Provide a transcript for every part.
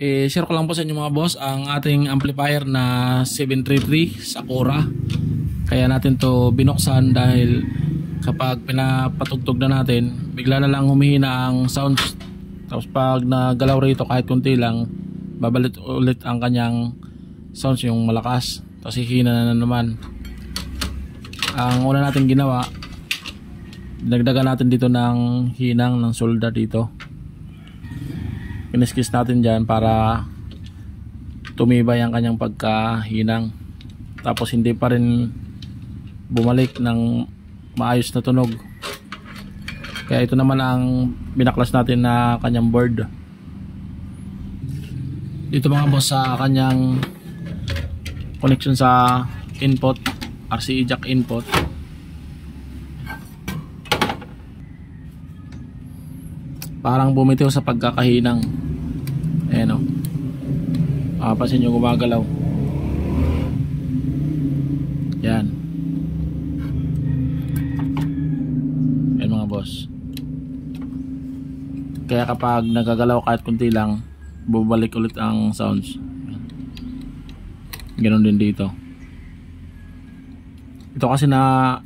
Share ko lang po sa inyo mga boss ang ating amplifier na 733 Sakura. Kaya natin to binuksan dahil kapag pinapatugtog na natin, bigla na lang humihina ang sounds. Tapos pag nagalaw rito kahit kunti lang, babalik ulit ang kanyang sounds, yung malakas. Tapos hihina na naman. Ang una natin ginawa, dinagdagan natin dito ng hinang ng solda dito. Kiniskis natin dyan para tumibay ang kanyang pagkahinang. Tapos hindi pa rin bumalik ng maayos na tunog. Kaya ito naman ang binaklas natin na kanyang board. Dito mga boss sa kanyang connection sa input, RCA jack input. Parang bumitiw sa pagkakahinang. Ayan o. Makapasin nyo gumagalaw. Yan. Yan mga boss. Kaya kapag nagagalaw kahit kunti lang, bubalik ulit ang sounds. Ganon din dito. Ito kasi na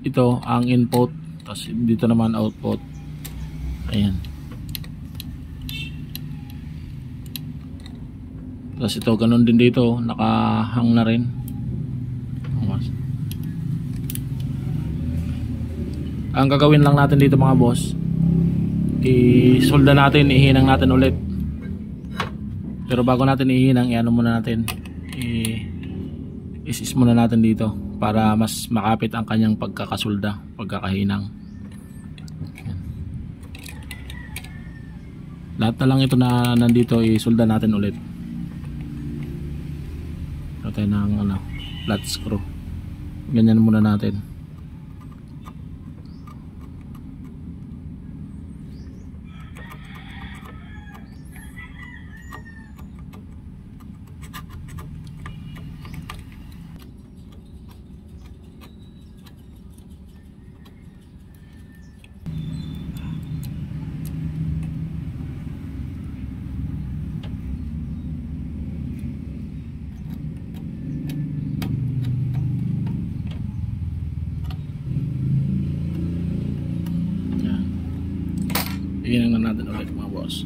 ito ang input, tapos dito naman output. Ayan. Tapos ito ganon din dito, nakahang na rin. Ang gagawin lang natin dito mga boss, isolda natin, ihinang natin ulit. Pero bago natin ihinang, iano muna natin, isis muna natin dito para mas makapit ang kanyang pagkakasolda, pagkakahinang. Lahat na lang ito na nandito, isolda natin ulit. Ito tayo ng flat screw. Ganyan muna natin. Ihinang na natin ulit mga boss.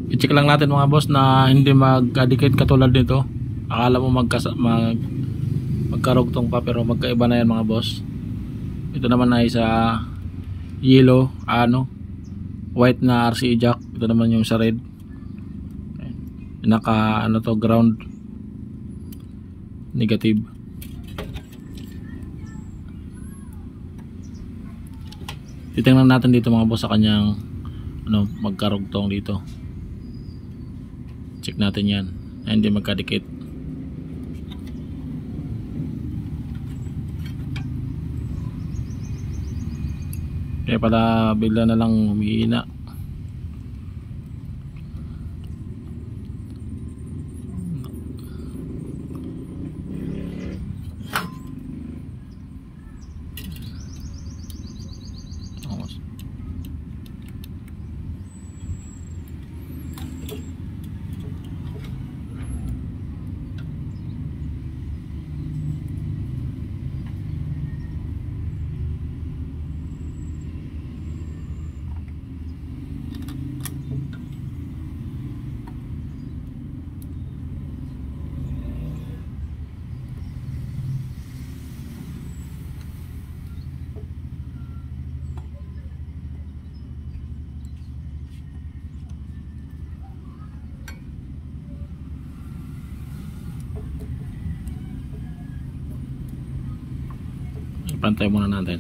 I-check lang natin mga boss na hindi mag-adikate katulad nito. Akala mo magkarugtong pa, pero magkaiba na yan mga boss. Ito naman ay sa yellow, white na RCA jack. Ito naman yung sa red. Naka ground negative. Titingnan natin dito mga boss sa kanyang magkarugtong dito. Check natin yan na hindi magkadikit. Kaya pala bigla na lang humihina. Pantay muna natin.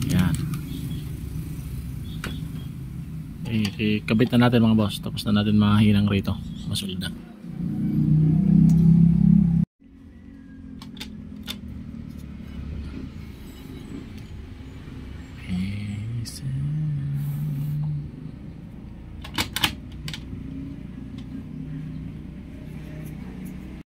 Yan. Ikabit na natin mga boss, tapos na natin mahinang rito, masulda.